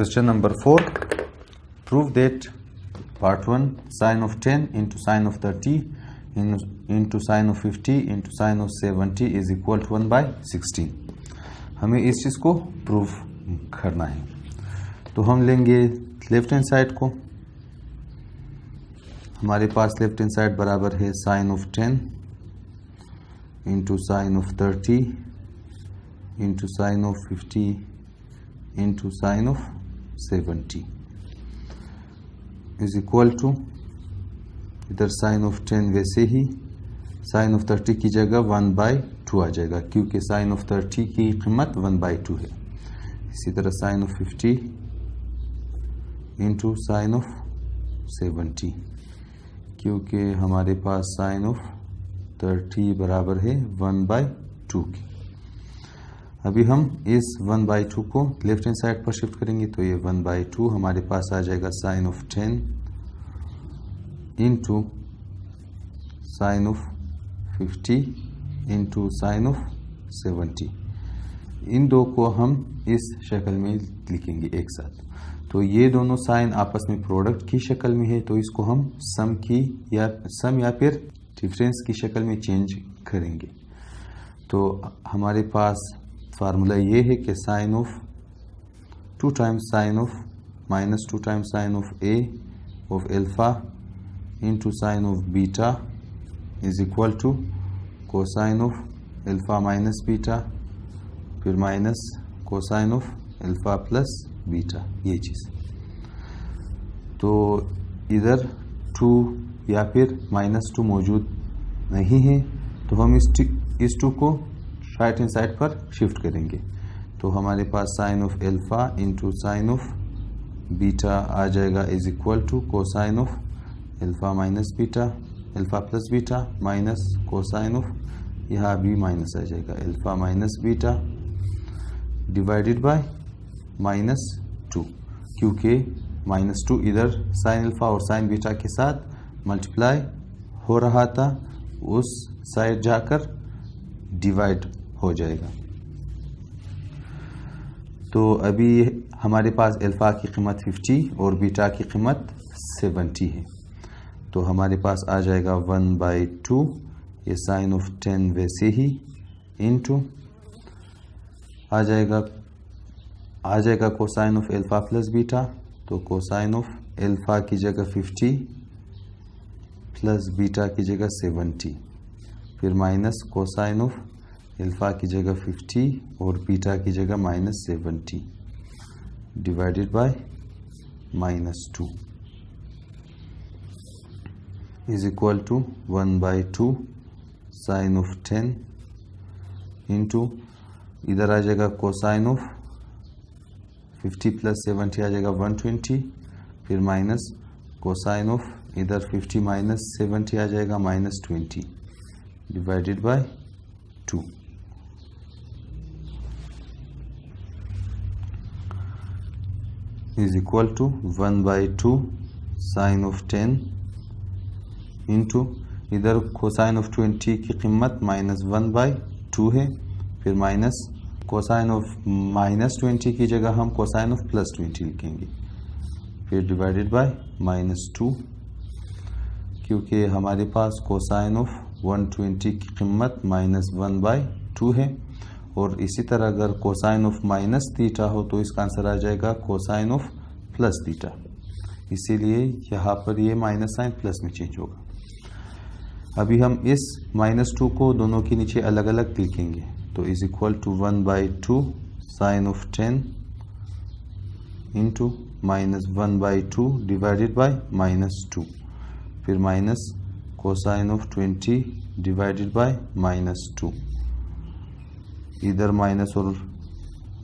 Question number 4. Prove that part 1 sine of 10 into sine of 30 into sine of 50 into sine of 70 is equal to 1 by 16. हमें इस चीज़ को prove करना है. तो हम लेंगे लेफ्ट हैंड साइड को. हमारे पास लेफ्ट हैंड साइड बराबर है sine of 10 into sine of 30 into sine of 50 into sine of 70 is equal to, इधर साइन ऑफ 10 वैसे ही साइन ऑफ 30 की जगह 1/2 आ जाएगा क्योंकि साइन ऑफ 30 की कीमत 1/2 है. इसी तरह sine of 50 into sine of 70 क्योंकि हमारे पास साइन ऑफ 30 बराबर है 1/2 की. अभी हम इस 1/2 को लेफ्ट हैंड साइड पर शिफ्ट करेंगे तो ये 1/2 हमारे पास आ जाएगा sine of 10 into sine of 50 into sine of 70. इन दो को हम इस शक्ल में लिखेंगे एक साथ. तो ये दोनों साइन आपस में प्रोडक्ट की शक्ल में है तो इसको हम सम या फिर डिफरेंस की शक्ल में चेंज करेंगे. तो हमारे पास फार्मूला ये है कि sine of 2 times sine of minus 2 times sine of A of alpha into sine of beta is equal to cosine of alpha minus beta फिर minus cosine of alpha plus beta. ये चीज़ तो इधर 2 या फिर -2 मौजूद नहीं है तो हम इस 2 को राइट हैंड साइड पर शिफ्ट करेंगे. तो हमारे पास sine of alpha into sine of beta आ जाएगा is equal to cosine of alpha minus beta alpha plus beta minus cosine of, यहाँ भी माइनस आ जाएगा, alpha minus beta divided by -2 क्योंकि -2 इधर साइन एल्फा और साइन बीटा के साथ मल्टीप्लाई हो रहा था, उस साइड जाकर डिवाइड हो जाएगा. तो अभी हमारे पास एल्फा की कीमत 50 और बीटा की कीमत 70 है. तो हमारे पास आ जाएगा 1/2 ये साइन ऑफ 10 वैसे ही इनटू आ जाएगा cosine of alpha plus beta. तो कोसाइन ऑफ एल्फा की जगह 50 प्लस बीटा की जगह 70 फिर माइनस कोसाइन ऑफ एल्फा की जगह 50 और बीटा की जगह -70 divided by -2 is equal to 1/2 sine of 10 into इधर आ जाएगा कोसाइन ऑफ 50 प्लस 70 आ जाएगा 120 फिर माइनस कोसाइन ऑफ इधर 50 माइनस 70 आ जाएगा -20 divided by 2. Is equal to 1/2 sine of 10 into इधर कोसाइन ऑफ 20 की कीमत -1/2 है फिर माइनस कोसाइन ऑफ -20 की जगह हम कोसाइन ऑफ +20 लिखेंगे फिर डिवाइडेड बाय -2 क्योंकि हमारे पास कोसाइन ऑफ 120 की कीमत -1/2 है और इसी तरह अगर कोसाइन ऑफ -θ हो तो इसका आंसर आ जाएगा कोसाइन ऑफ +θ. इसीलिए यहाँ पर ये माइनस साइन प्लस में चेंज होगा. अभी हम इस -2 को दोनों के नीचे अलग अलग लिखेंगे. तो is equal to 1/2 sine of 10 into -1/2 divided by -2 फिर minus cosine of 20 divided by -2. इधर माइनस और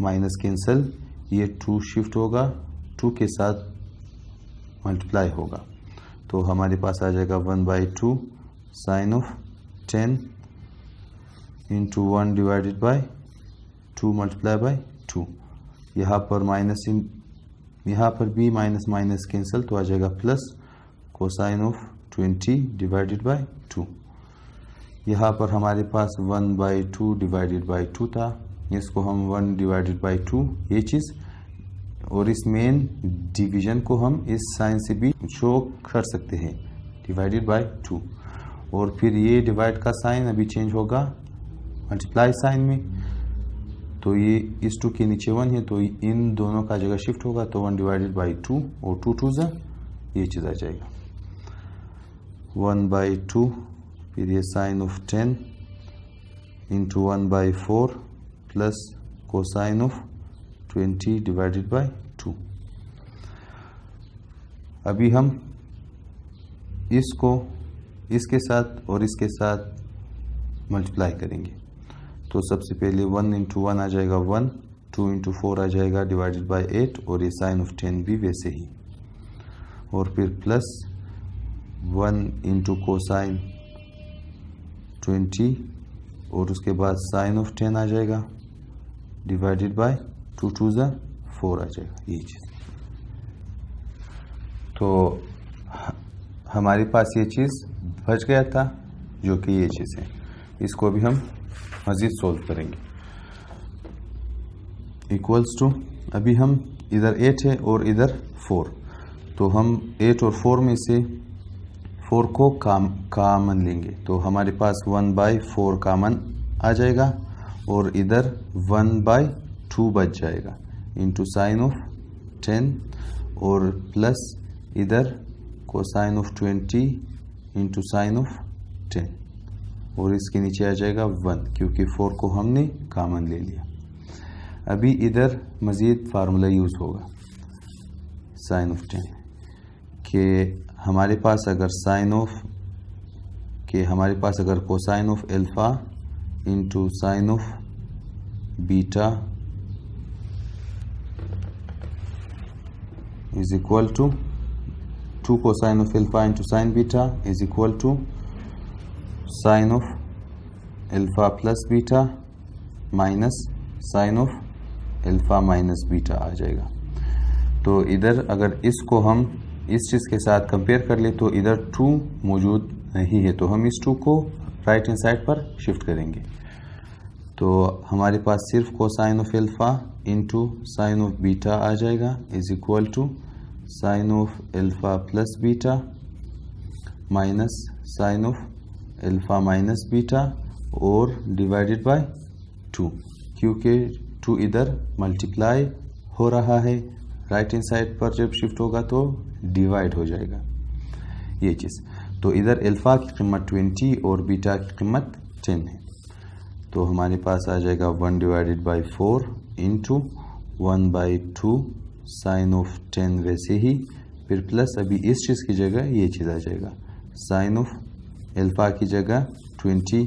माइनस कैंसिल, ये 2 शिफ्ट होगा, 2 के साथ मल्टीप्लाई होगा. तो हमारे पास आ जाएगा 1/2 sine of 10 into 1 divided by 2 multiply by 2. यहाँ पर भी माइनस कैंसिल तो आ जाएगा plus cosine of 20 divided by 2. यहाँ पर हमारे पास 1/2 डिवाइडेड बाय 2 था, इसको हम 1 डिवाइडेड बाय 2 ये चीज़ और इस मेन डिवीजन को हम इस साइन से भी शो कर सकते हैं, डिवाइडेड बाय 2। और फिर ये डिवाइड का साइन अभी चेंज होगा मल्टीप्लाई साइन में, तो ये इस 2 के नीचे 1 है, तो इन दोनों का जगह शिफ्ट होगा, तो 1 डिवाइडेड बाई 2 और 2 2 ये चीज़ आ जाएगा 1/2, फिर ये sine of 10 into 1/4 plus cosine of 20 divided by 2। अभी हम इसको इसके साथ और इसके साथ मल्टीप्लाई करेंगे, तो सबसे पहले 1 इंटू 1 आ जाएगा 1, 2 इंटू 4 आ जाएगा डिवाइडेड बाई 8, और ये साइन ऑफ 10 भी वैसे ही, और फिर प्लस 1 इंटू कोसाइन 20, और उसके बाद साइन ऑफ 10 आ जाएगा डिवाइडेड बाय 2 2 4 आ जाएगा ये चीज़। तो हमारे पास ये चीज़ बच गया था जो कि ये चीज़ है, इसको भी हम मज़ीद सोल्व करेंगे। इक्वल्स टू, अभी हम इधर 8 है और इधर 4, तो हम 8 और 4 में से 4 को कामन लेंगे, तो हमारे पास 1/4 कामन आ जाएगा, और इधर 1/2 बच जाएगा इंटू साइन ऑफ 10, और प्लस इधर cosine of 20 into sine of 10, और इसके नीचे आ जाएगा 1 क्योंकि 4 को हमने कामन ले लिया। अभी इधर मज़ीद फार्मूला यूज़ होगा साइन ऑफ 10 के हमारे पास अगर cosine of alpha into sine of beta is equal to 2 cosine of alpha into sine beta is equal to sine of alpha plus beta minus sine of alpha minus beta आ जाएगा। तो इधर अगर इसको हम इस चीज़ के साथ कंपेयर कर ले तो इधर 2 मौजूद नहीं है, तो हम इस 2 को राइट हैंड साइड पर शिफ्ट करेंगे, तो हमारे पास सिर्फ cosine of alpha into sine of beta आ जाएगा is equal to sine of alpha plus beta minus sine of alpha minus beta और डिवाइडेड बाय 2, क्योंकि 2 इधर मल्टीप्लाई हो रहा है, राइट हैंड साइड पर जब शिफ्ट होगा तो डिवाइड हो जाएगा ये चीज़। तो इधर अल्फा की कीमत 20 और बीटा की कीमत 10 है, तो हमारे पास आ जाएगा 1 divided by 4 into 1/2 sine of 10 वैसे ही, फिर प्लस अभी इस चीज़ की जगह ये चीज़ आ जाएगा साइन ऑफ अल्फा की जगह 20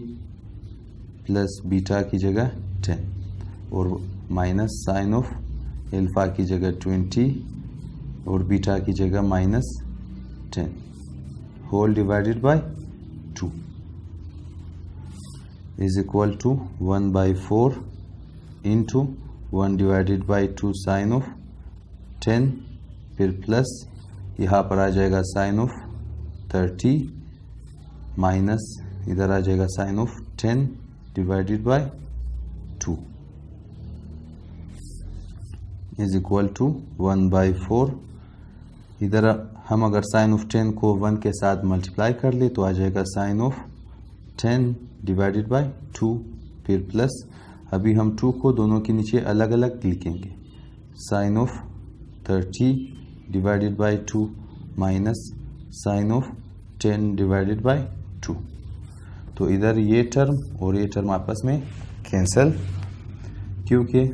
प्लस बीटा की जगह 10, और माइनस साइन ऑफ अल्फा की जगह 20 और बीटा की जगह minus 10 whole divided by 2 is equal to 1/4 into 1 divided by 2 sine of 10, फिर प्लस यहाँ पर आ जाएगा साइन ऑफ 30 माइनस इधर आ जाएगा sine of 10 divided by 2 is equal to 1/4। इधर हम अगर साइन ऑफ 10 को 1 के साथ मल्टीप्लाई कर ले तो आ जाएगा साइन ऑफ 10 डिवाइडेड बाय 2, फिर प्लस अभी हम 2 को दोनों के नीचे अलग अलग लिखेंगे, sine of 30 divided by 2 minus sine of 10 divided by 2। तो इधर ये टर्म और ये टर्म आपस में कैंसिल, क्योंकि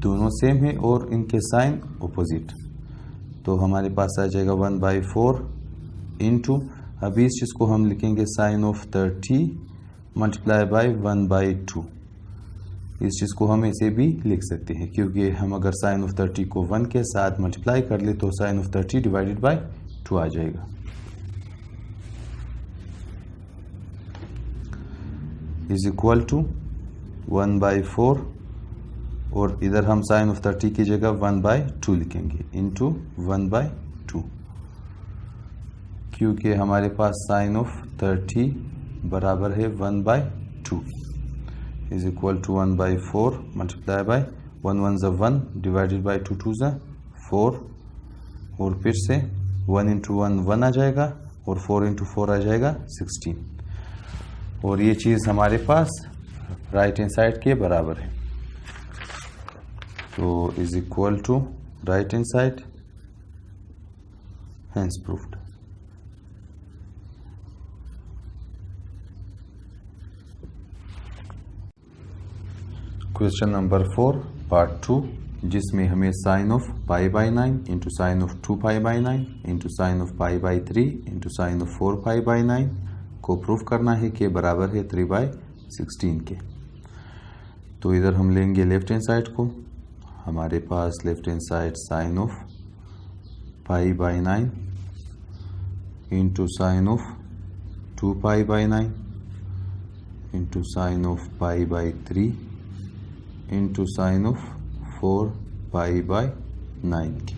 दोनों सेम है और इनके साइन अपोजिट, तो हमारे पास आ जाएगा 1/4 इंटू अभी इस चीज़ को हम लिखेंगे साइन ऑफ 30 मल्टीप्लाई बाय 1/2। इस चीज़ को हम ऐसे भी लिख सकते हैं, क्योंकि हम अगर साइन ऑफ 30 को 1 के साथ मल्टीप्लाई कर ले तो साइन ऑफ 30 डिवाइडेड बाय 2 आ जाएगा इज इक्वल टू 1/4, और इधर हम साइन ऑफ 30 की जगह 1/2 लिखेंगे इंटू 1/2, क्योंकि हमारे पास साइन ऑफ 30 बराबर है 1/2 is equal to 1/4 multiply by 1 1 1 divided by 2 2 4 और फिर से 1 इंटू 1 1 आ जाएगा और 4 इंटू 4 आ जाएगा 16 और ये चीज़ हमारे पास राइट हैंड साइड के बराबर है। तो is equal to right hand side, hence proved। Question number 4 part 2, जिसमें हमें sine of pi by 9 into sine of 2 pi by 9 into sine of pi by 3 into sine of 4 pi by 9 को proof करना है कि बराबर है 3 by 16 के। तो इधर हम लेंगे लेफ्ट हैंड साइड को। हमारे पास left hand side sine of pi by 9 into sine of 2 pi by 9 into sine of pi by 3 into sine of 4 pi by 9 की।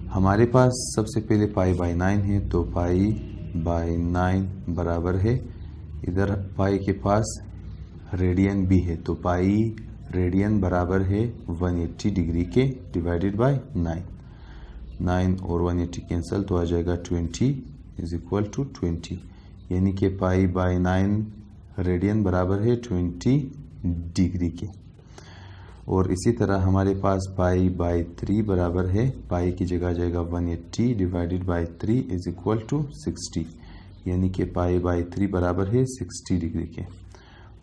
हमारे पास सबसे पहले पाई बाई 9 है, तो पाई बाई 9 बराबर है, इधर पाई के पास रेडियन भी है, तो पाई रेडियन बराबर है 180 डिग्री के डिवाइडेड बाय 9। 9 और 180 कैंसिल तो आ जाएगा 20 इज इक्वल टू 20, यानी कि पाई बाई 9 रेडियन बराबर है 20 डिग्री के। और इसी तरह हमारे पास पाई बाई 3 बराबर है, पाई की जगह आ जाएगा 180 divided by 3 is equal to 60, यानी कि पाई बाई 3 बराबर है 60 डिग्री के।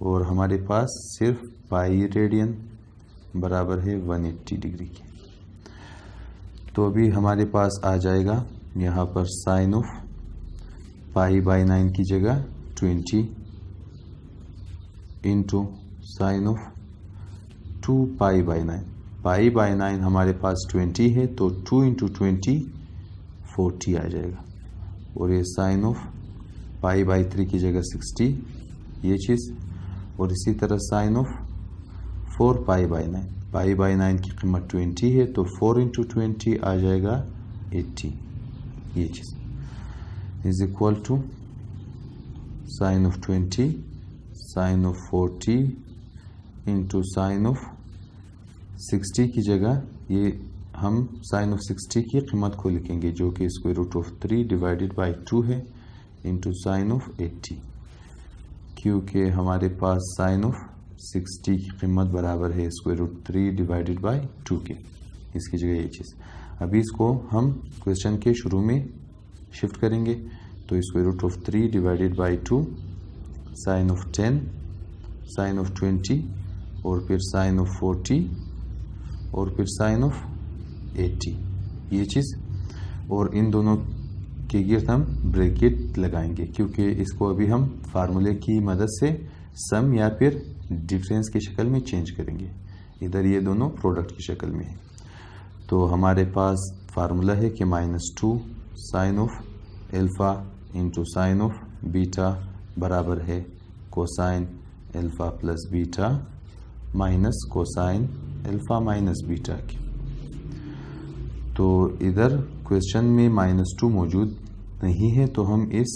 और हमारे पास सिर्फ पाई रेडियन बराबर है 180 डिग्री के। तो अभी हमारे पास आ जाएगा यहाँ पर साइन ऑफ पाई बाई 9 की जगह 20 into sine of 2 pi by 9। Pi by 9 हमारे पास 20 है, तो 2 इंटू 20 40 आ जाएगा। और ये साइन ऑफ पाई बाई 3 की जगह 60 ये चीज़। और इसी तरह sine of 4 pi by 9, pi by 9 की कीमत 20 है, तो 4 इंटू 20 आ जाएगा 80 ये चीज़ is equal to sine of 20 sine of 40 into sine of 60 की जगह ये हम साइन ऑफ 60 की कीमत को लिखेंगे, जो कि square root of 3 divided by 2 है, इंटू साइन ऑफ 80, क्योंकि हमारे पास साइन ऑफ 60 की कीमत बराबर है स्क्वायर रूट 3 डिवाइडेड बाई 2 के। इसकी जगह ये चीज़। अभी इसको हम क्वेश्चन के शुरू में शिफ्ट करेंगे, तो square root of 3 divided by 2 sine of 10 sine of 20 और फिर साइन ऑफ 40 और फिर साइन ऑफ 80 ये चीज़। और इन दोनों के गिर्द हम ब्रैकेट लगाएंगे, क्योंकि इसको अभी हम फार्मूले की मदद से सम या फिर डिफरेंस की शक्ल में चेंज करेंगे। इधर ये दोनों प्रोडक्ट की शक्ल में है। तो हमारे पास फार्मूला है कि -2 sine of alpha into sine of beta बराबर है cosine alpha plus beta minus cosine alpha minus beta की। तो इधर क्वेश्चन में -2 मौजूद नहीं है, तो हम इस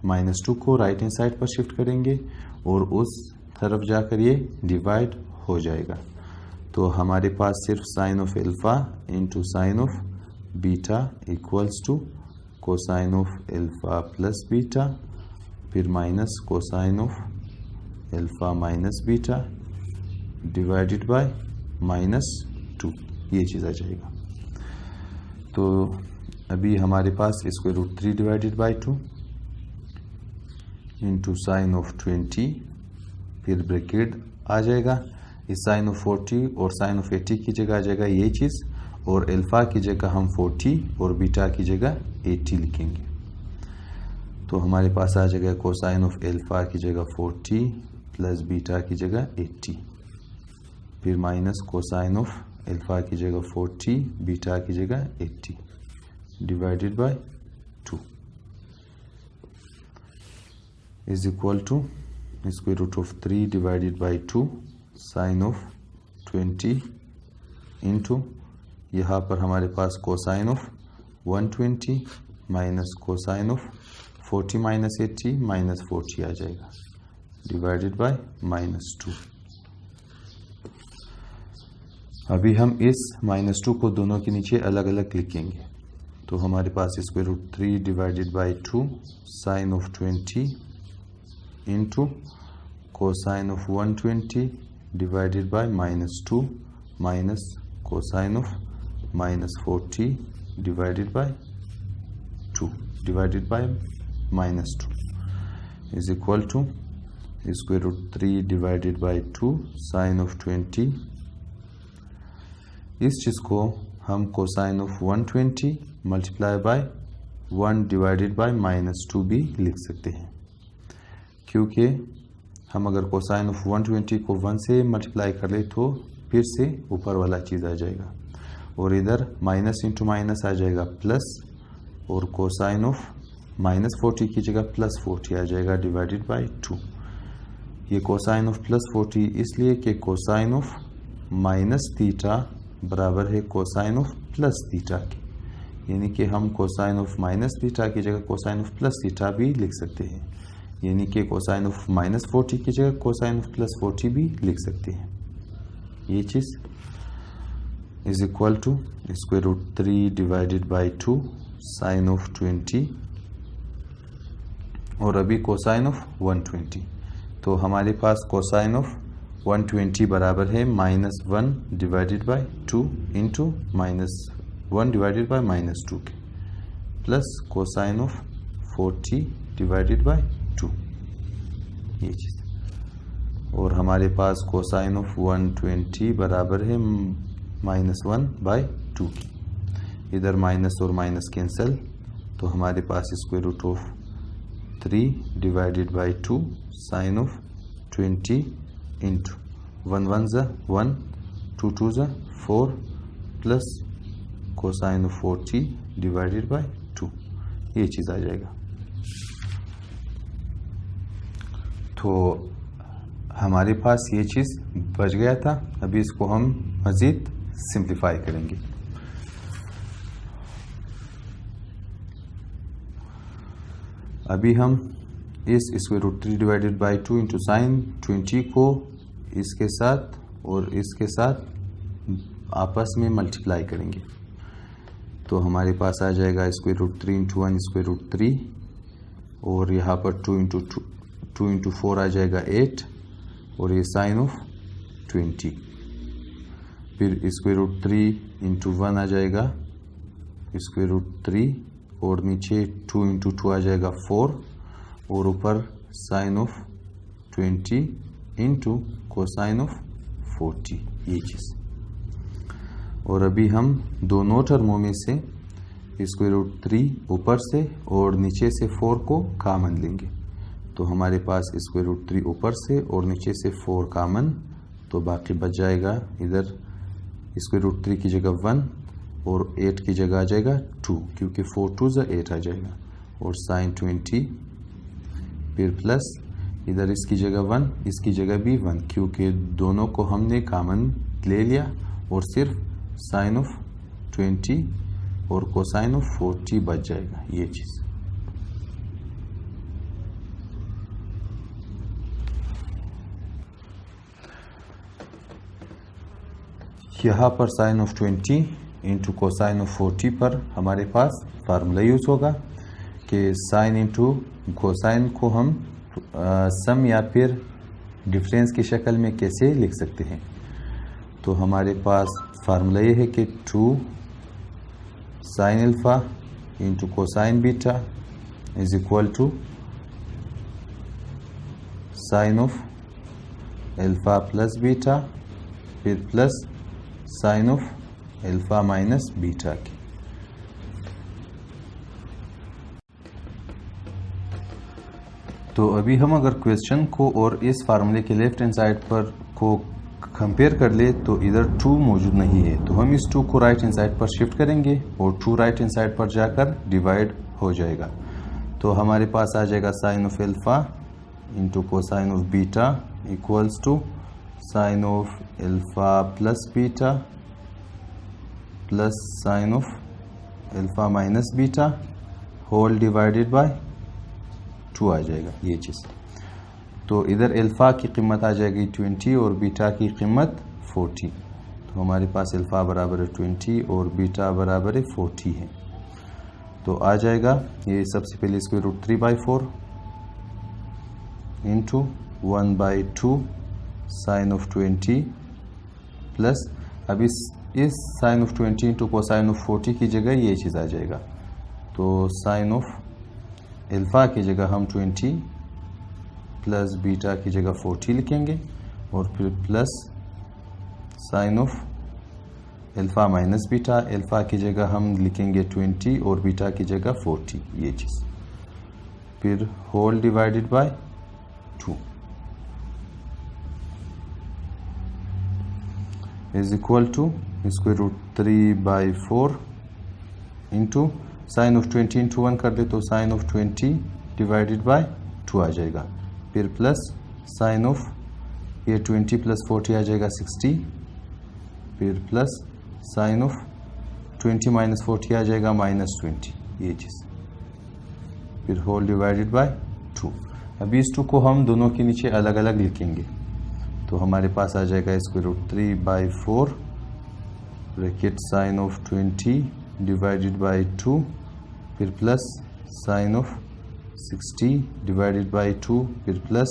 -2 को राइट हैंड साइड पर शिफ्ट करेंगे और उस तरफ जाकर ये डिवाइड हो जाएगा। तो हमारे पास सिर्फ sine of alpha into sine of beta equals to cosine of alpha plus beta फिर minus cosine of alpha minus beta divided by -2 ये चीज़ आ जाएगा। तो अभी हमारे पास square root 3 divided by 2 into sine of 20 फिर ब्रैकेट आ जाएगा। इस साइन ऑफ 40 और साइन ऑफ 80 की जगह आ जाएगा ये चीज़, और एल्फ़ा की जगह हम 40 और बीटा की जगह 80 लिखेंगे। तो हमारे पास आ जाएगा कोसाइन ऑफ एल्फ़ा की जगह 40 प्लस बीटा की जगह 80 फिर माइनस कोसाइन ऑफ एल्फ़ा की जगह 40 बीटा की जगह 80 divided by 2 is equal to square root of 3 divided by 2 sine of 20 into यहाँ पर हमारे पास cosine of 120 minus cosine of 40 minus 80 minus 40 आ जाएगा डिवाइडेड बाय -2। अभी हम इस -2 को दोनों के नीचे अलग अलग लिखेंगे। तो हमारे पास √3 divided by 2 sine of 20 into cosine of 120 divided by -2 minus cosine of -40 divided by 2 divided by -2 is equal to √3 divided by 2 sine of 20। इस चीज़ को हम cosine of 120 multiply by 1 divided by -2 भी लिख सकते हैं, क्योंकि हम अगर कोसाइन ऑफ 120 को 1 से मल्टीप्लाई कर ले तो फिर से ऊपर वाला चीज़ आ जाएगा और इधर माइनस इंटू माइनस आ जाएगा प्लस, और कोसाइन ऑफ -40 की जगह +40 आ जाएगा डिवाइडेड बाय 2। ये कोसाइन ऑफ +40 इसलिए कि कोसाइन ऑफ -θ बराबर है कोसाइन ऑफ +θ के, यानी कि हम कोसाइन ऑफ -θ की जगह कोसाइन ऑफ +θ भी लिख सकते हैं, यानी कि कोसाइन ऑफ -40 की जगह कोसाइन ऑफ +40 भी लिख सकते हैं। ये चीज़ is equal to √3 divided by 2 sine of 20 और अभी कोसाइन ऑफ 120। तो हमारे पास कोसाइन ऑफ 120 बराबर है -1 divided by 2 into -1 divided by -2 के plus cosine of 40 divided by 2, ये चीज़। और हमारे पास कोसाइन ऑफ 120 बराबर है -1 बाई 2 की। इधर माइनस और माइनस कैंसिल, तो हमारे पास √3 divided by 2 sine of 20 into 1 1 ज़ा 1 2 2 ज़ा 4 plus cosine of 40 divided by 2, ये चीज़ आ जाएगा। तो हमारे पास ये चीज़ बच गया था। अभी इसको हम मज़ीद सिंप्लीफाई करेंगे। अभी हम इस √3 डिवाइडेड बाई 2 इंटू साइन 20 को इसके साथ और इसके साथ आपस में मल्टीप्लाई करेंगे। तो हमारे पास आ जाएगा √3 इंटू 1 √3 और यहाँ पर 2 इंटू 4 आ जाएगा 8 और ये साइन ऑफ 20। फिर √3 इंटू 1 आ जाएगा √3 और नीचे 2 इंटू 2 आ जाएगा 4 और ऊपर sine of 20 into cosine of 40, ये चीज़। और अभी हम दोनों टर्मों में से √3 ऊपर से और नीचे से 4 को कॉमन लेंगे। तो हमारे पास √3 ऊपर से और नीचे से 4 कॉमन, तो बाकी बच जाएगा इधर √3 की जगह 1 और 8 की जगह आ जाएगा 2, क्योंकि 4 2 ज़ा 8 आ जाएगा और साइन 20, फिर प्लस इधर इसकी जगह 1 इसकी जगह भी 1, क्योंकि दोनों को हमने कॉमन ले लिया और सिर्फ साइन ऑफ 20 और कोसाइन ऑफ 40 बच जाएगा, ये चीज़। यहाँ पर sine of 20 into cosine of 40 पर हमारे पास फार्मूला यूज़ होगा कि साइन इंटू कोसाइन को हम सम या फिर डिफरेंस की शक्ल में कैसे लिख सकते हैं। तो हमारे पास फार्मूला ये है कि 2 sine alpha into cosine beta is equal to sine of alpha plus beta फिर plus sine of alpha minus beta की। तो अभी हम अगर क्वेश्चन को और इस फार्मूले के लेफ्ट हैंड साइड पर को कंपेयर कर ले तो इधर 2 मौजूद नहीं है, तो हम इस 2 को राइट हैंड साइड पर शिफ्ट करेंगे और 2 राइट हैंड साइड पर जाकर डिवाइड हो जाएगा। तो हमारे पास आ जाएगा sine of alpha into cosine of beta equals to sine of alpha plus beta plus sine of alpha minus beta whole divided by 2 आ जाएगा, ये चीज़। तो इधर अल्फा की कीमत आ जाएगी 20 और बीटा की कीमत 40। तो तो हमारे पास अल्फ़ा बराबर है 20 और बीटा बराबर है 40 है। तो आ जाएगा ये सबसे पहले √3/4 इंटू 1/2 साइन ऑफ 20 प्लस अब इस sine of 20 into cosine of 40 की जगह ये चीज़ आ जाएगा। तो साइन ऑफ अल्फ़ा की जगह हम 20 प्लस बीटा की जगह 40 लिखेंगे और फिर plus sine of alpha minus beta, alpha की जगह हम लिखेंगे 20 और बीटा की जगह 40 ये चीज़, फिर whole divided by 2 is equal to √3/4 into sine of 20 into 1 कर दे तो साइन ऑफ 20 डिवाइडेड बाय 2 आ जाएगा, फिर प्लस साइन ऑफ ये 20 प्लस 40 आ जाएगा 60, फिर प्लस साइन ऑफ 20 माइनस 40 आ जाएगा -20 ये चीज़, फिर होल डिवाइडेड बाय 2। अभी इस 2 को हम दोनों के नीचे अलग अलग लिखेंगे तो हमारे पास आ जाएगा √3/4 bracket sine of 20 divided by 2 फिर plus sine of 60 divided by 2 फिर plus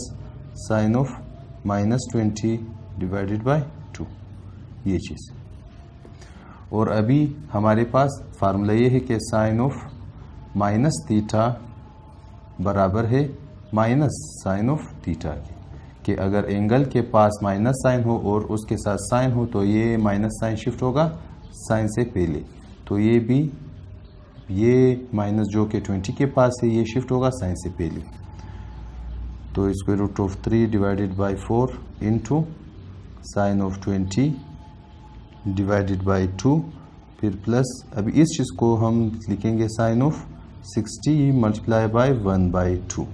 sine of -20 divided by 2 ये चीज़। और अभी हमारे पास फार्मूला ये है कि साइन ऑफ -थीटा बराबर है माइनस साइन ऑफ थीटा कि अगर एंगल के पास माइनस साइन हो और उसके साथ साइन हो तो ये माइनस साइन शिफ्ट होगा साइन से पहले, तो ये भी ये माइनस जो कि 20 के पास है ये शिफ्ट होगा साइन से पहले। तो √3 divided by 4 into sine of 20 divided by 2 फिर प्लस अभी इस चीज़ को हम लिखेंगे साइन ऑफ 60 मल्टीप्लाई बाय 1/2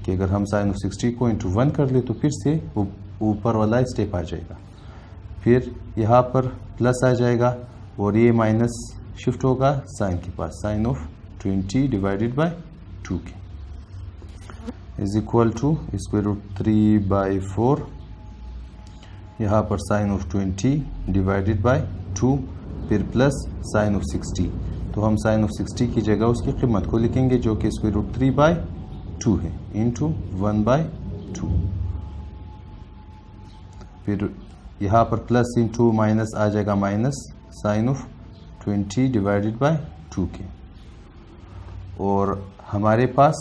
कि अगर हम साइन ऑफ 60 को इंटू 1 कर ले तो फिर से ऊपर वाला स्टेप आ जाएगा, फिर यहाँ पर प्लस आ जाएगा और ये माइनस शिफ्ट होगा साइन के पास, साइन ऑफ 20 डिवाइडेड बाय 2 के इज इक्वल टू √3/4 यहाँ पर साइन ऑफ 20 डिवाइडेड बाय 2 फिर प्लस साइन ऑफ 60, तो हम साइन ऑफ 60 की जगह उसकी कीमत को लिखेंगे जो कि √3/2 है इंटू 1/2, फिर यहाँ पर प्लस इंटू माइनस आ जाएगा minus sine of 20 divided by 2 के, और हमारे पास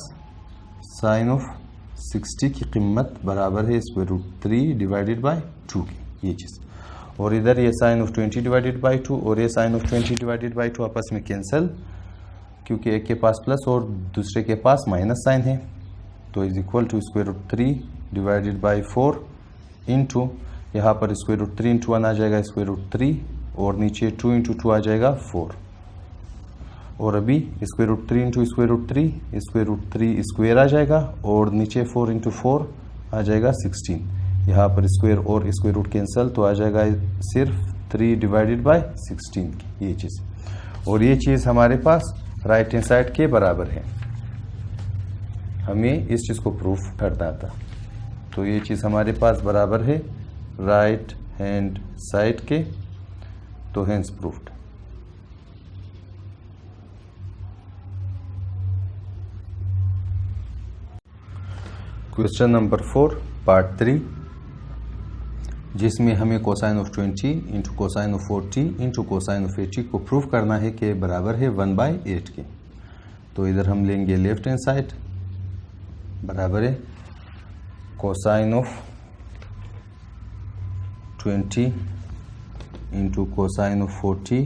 साइन ऑफ 60 की कीमत बराबर है √3 डिवाइडेड बाय 2 की ये चीज़, और इधर ये साइन ऑफ 20 डिवाइडेड बाय 2 और ये साइन ऑफ 20 डिवाइडेड बाय 2 आपस में कैंसिल क्योंकि एक के पास प्लस और दूसरे के पास माइनस साइन है, तो is equal to √3 divided by 4 into यहाँ पर √3 इंटू 1 आ जाएगा √3 और नीचे 2 इंटू 2 आ जाएगा 4, और अभी √3 इंटू √3 स्क्वायर आ जाएगा और नीचे 4 इंटू 4 आ जाएगा 16, यहाँ पर स्क्वायर और स्क्वायर रूट कैंसिल तो आ जाएगा सिर्फ 3 डिवाइडेड बाय 16 की ये चीज़, और ये चीज़ हमारे पास राइट हैंड साइड के बराबर है, हमें इस चीज़ को प्रूफ करना था, तो ये चीज़ हमारे पास बराबर है राइट हैंड साइड के, तो hence proofed. Question number 4 part 3 जिसमें हमें cosine of 20 into cosine of 40 into cosine of 80 को प्रूफ करना है कि बराबर है 1/8 के। तो इधर हम लेंगे लेफ्ट हैंड साइड बराबर है cosine of 20 into cosine of 40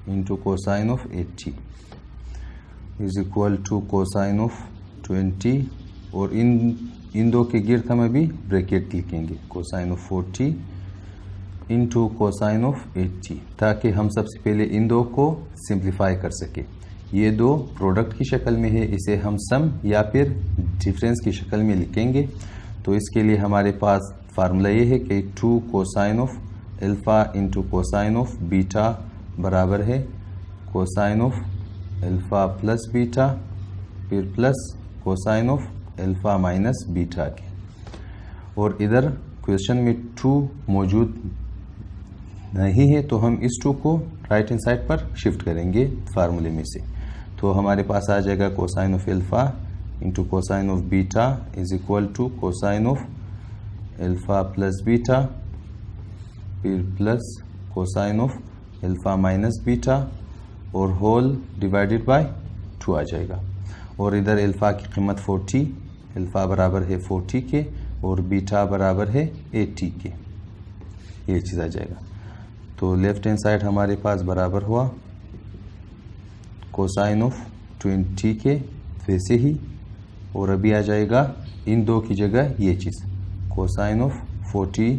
into cosine of 80 is equal to cosine of 20, और इन दो के गिर्द हम अभी ब्रैकेट लिखेंगे cosine of 40 into cosine of 80 ताकि हम सबसे पहले इन दो को सिंप्लीफाई कर सके। ये दो प्रोडक्ट की शक्ल में है, इसे हम सम या फिर डिफरेंस की शक्ल में लिखेंगे। तो इसके लिए हमारे पास फार्मूला ये है कि 2 cosine of alpha into cosine of beta बराबर है cosine of alpha plus beta फिर plus cosine of alpha minus beta के, और इधर क्वेश्चन में 2 मौजूद नहीं है तो हम इस 2 को राइट हैंड साइड पर शिफ्ट करेंगे फार्मूले में से। तो हमारे पास आ जाएगा cosine of alpha into cosine of beta is equal to cosine of alpha plus beta, फिर plus cosine of alpha minus beta और होल डिवाइडेड बाय 2 आ जाएगा। और इधर एल्फा की कीमत 40, एल्फा बराबर है 40 के और बीटा बराबर है 80 के, ये चीज़ आ जाएगा। तो लेफ्ट हैंड साइड हमारे पास बराबर हुआ कोसाइन ऑफ 20 के वैसे ही, और अभी आ जाएगा इन 2 की जगह ये चीज़ कोसाइन ऑफ 40,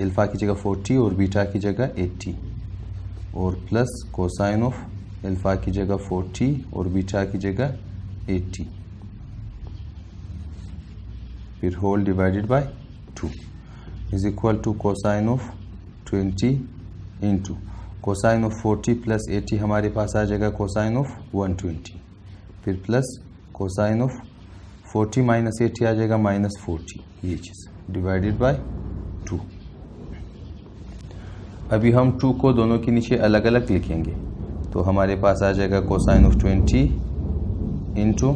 एल्फा की जगह 40 और बीटा की जगह 80, और प्लस कोसाइन ऑफ एल्फा की जगह 40 और बीटा की जगह 80, फिर whole divided by 2 is equal to cosine of 20 into cosine of 40 plus 80 हमारे पास आ जाएगा कोसाइन ऑफ 120, फिर प्लस कोसाइन ऑफ 40 माइनस 80 आ जाएगा माइनस 40, ये चीज़ डिवाइडेड बाय 2। अभी हम 2 को दोनों के नीचे अलग अलग लिखेंगे। तो हमारे पास आ जाएगा cosine of 20 into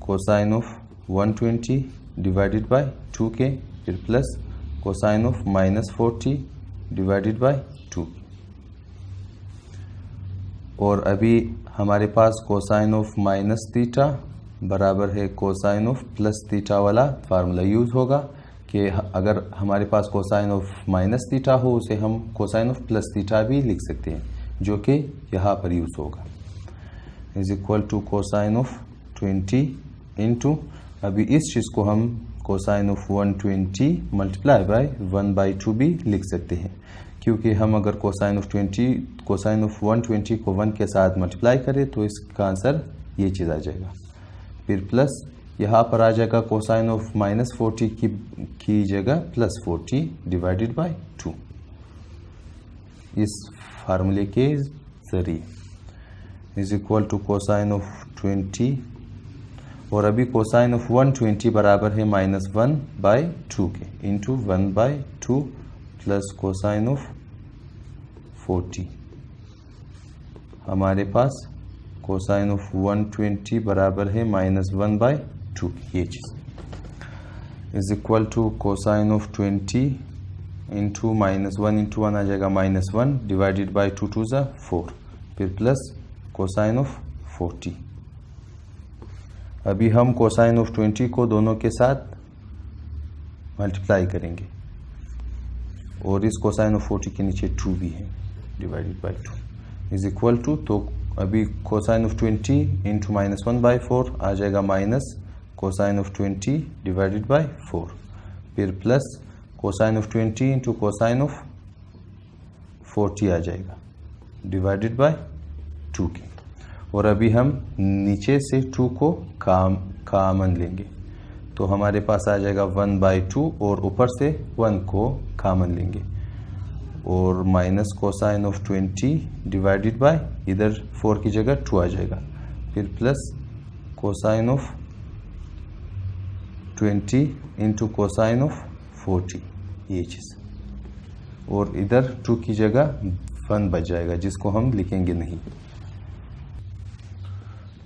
cosine of 120 divided by 2 के, फिर plus cosine of minus 40 divided by 2। और अभी हमारे पास कोसाइन ऑफ माइनस थीटा बराबर है कोसाइन ऑफ प्लस थीटा वाला फार्मूला यूज होगा कि अगर हमारे पास कोसाइन ऑफ माइनस थीटा हो उसे हम कोसाइन ऑफ प्लस थीटा भी लिख सकते हैं, जो कि यहाँ पर यूज होगा is equal to cosine of 20 into, अभी इस चीज़ को हम कोसाइन ऑफ 120 मल्टीप्लाई बाय 1/2 भी लिख सकते हैं, क्योंकि हम अगर कोसाइन ऑफ 120 को 1 के साथ मल्टीप्लाई करें तो इसका आंसर ये चीज़ आ जाएगा। फिर प्लस यहाँ पर आ जाएगा कोसाइन ऑफ माइनस 40 की जगह प्लस 40 डिवाइडेड बाय 2 इस फार्मूले के जरिए is equal to cosine of 20, और अभी कोसाइन ऑफ 120 बराबर है -1/2 के इंटू 1/2 प्लस कोसाइन ऑफ 40। हमारे पास कोसाइन ऑफ 120 बराबर है -1/2, ये चीज़ is equal to cosine of 20 into -1 into 1 आ जाएगा -1 डिवाइडेड बाय 2 2 ज़ा 4, फिर प्लस कोसाइन ऑफ 40। अभी हम कोसाइन ऑफ 20 को दोनों के साथ मल्टीप्लाई करेंगे और इस कोसाइन ऑफ 40 के नीचे 2 भी है divided by 2 is equal to, तो अभी कोसाइन ऑफ 20 इंटू -1/4 आ जाएगा minus cosine of 20 divided by 4, फिर plus cosine of 20 into cosine of 40 आ जाएगा डिवाइडेड बाय 2 के, और अभी हम नीचे से 2 को कॉमन लेंगे तो हमारे पास आ जाएगा 1/2 और ऊपर से 1 को कॉमन लेंगे और minus cosine of 20 divided bye इधर 4 की जगह 2 आ जाएगा, फिर plus cosine of 20 into cosine of 40, ये चीज़, और इधर 2 की जगह 1 बच जाएगा जिसको हम लिखेंगे नहीं।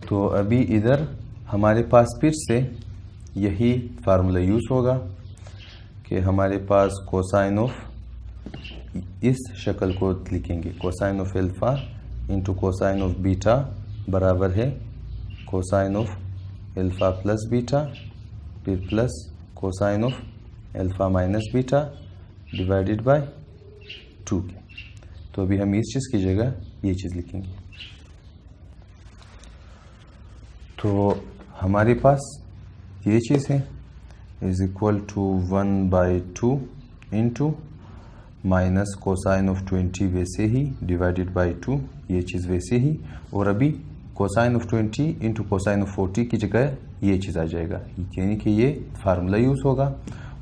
तो अभी इधर हमारे पास फिर से यही फार्मूला यूज होगा कि हमारे पास कोसाइन ऑफ इस शक्ल को लिखेंगे cosine of alpha into cosine of beta बराबर है cosine of alpha plus beta, फिर plus cosine of alpha minus beta divided by 2 के। तो अभी हम इस चीज़ की जगह ये चीज़ लिखेंगे। तो हमारे पास ये चीज़ है is equal to 1/2 into minus cosine of 20 वैसे ही डिवाइडेड बाय 2, ये चीज़ वैसे ही, और अभी cosine of 20 into cosine of 40 की जगह ये चीज़ आ जाएगा, यानी कि ये फार्मूला यूज़ होगा।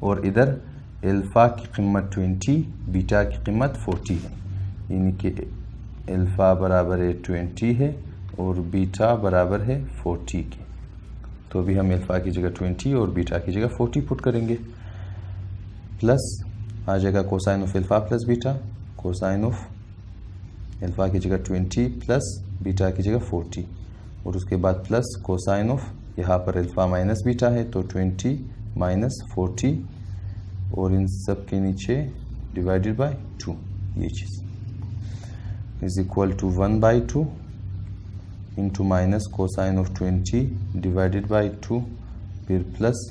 और इधर एल्फा की कीमत 20, बीटा की कीमत 40 है, यानी कि एल्फा बराबर है 20 है और बीटा बराबर है 40 के। तो अभी हम एल्फा की जगह 20 और बीटा की जगह 40 पुट करेंगे, प्लस आ जाएगा cosine of alpha plus beta, cosine of alpha की जगह 20 प्लस बीटा की जगह 40, और उसके बाद प्लस कोसाइन ऑफ, यहाँ पर अल्फा माइनस बीटा है तो 20 माइनस 40, और इन सब के नीचे डिवाइडेड बाय 2, ये चीज़ is equal to 1/2 into minus cosine of 20 divided by 2, फिर प्लस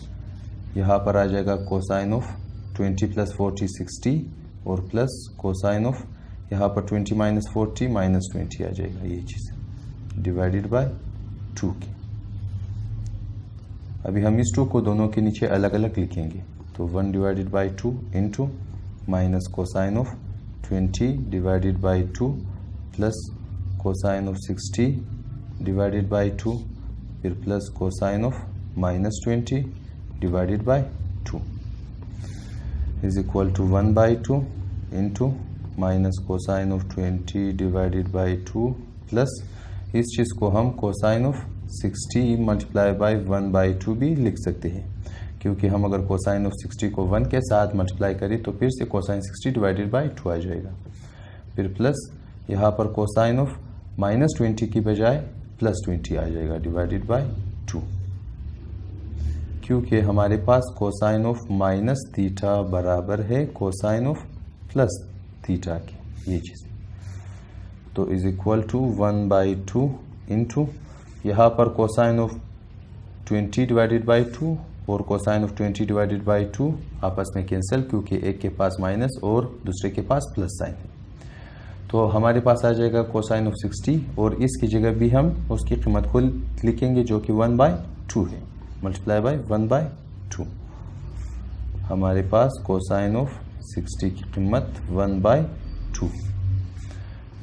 यहाँ पर आ जाएगा कोसाइन ऑफ 20 प्लस 40 60, और प्लस कोसाइन ऑफ यहाँ पर 20 माइनस 40 माइनस 20 आ जाएगा, ये चीज़ डिवाइडेड बाय 2 की। अभी हम इस 2 को दोनों के नीचे अलग अलग लिखेंगे, तो 1 divided by 2 into minus cosine of 20 divided by 2 plus cosine of 60 divided by 2, फिर plus cosine of minus 20 divided by 2 is equal to 1/2 into minus cosine of 20 divided by 2, plus इस चीज़ को हम कोसाइन ऑफ 60 मल्टीप्लाई बाय 1/2 भी लिख सकते हैं, क्योंकि हम अगर कोसाइन ऑफ 60 को 1 के साथ मल्टीप्लाई करें तो फिर से कोसाइन 60 डिवाइडेड बाय 2 आ जाएगा। फिर प्लस यहाँ पर कोसाइन ऑफ माइनस 20 की बजाय प्लस 20 आ जाएगा डिवाइडेड बाय 2, क्योंकि हमारे पास कोसाइन ऑफ माइनस थीटा बराबर है कोसाइन ऑफ प्लस थीटा की, ये चीज़ तो इज इक्वल टू 1/2 इंटू यहाँ पर कोसाइन ऑफ 20 डिवाइडेड बाय 2 और कोसाइन ऑफ 20 डिवाइडेड बाय 2 आपस में कैंसिल, क्योंकि एक के पास माइनस और दूसरे के पास प्लस साइन है, तो हमारे पास आ जाएगा कोसाइन ऑफ 60, और इसकी जगह भी हम उसकी कीमत को लिखेंगे जो कि 1/2 है, मल्टीप्लाई बाय 1/2। हमारे पास कोसाइन ऑफ 60 की कीमत 1/2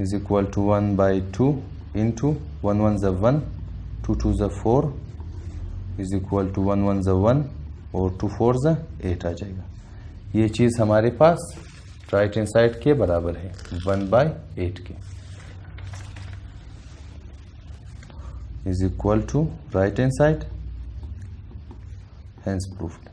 इज इक्वल टू 1/2 इंटू 1 1 ज़ा 1, 2 2 ज़ा 4 इज इक्वल टू 1 1 ज़ा 1 और 2 4 ज़ा 8 आ जाएगा। ये चीज़ हमारे पास राइट हैंड साइड के बराबर है 1/8 के, is equal to right hand side, hence proved।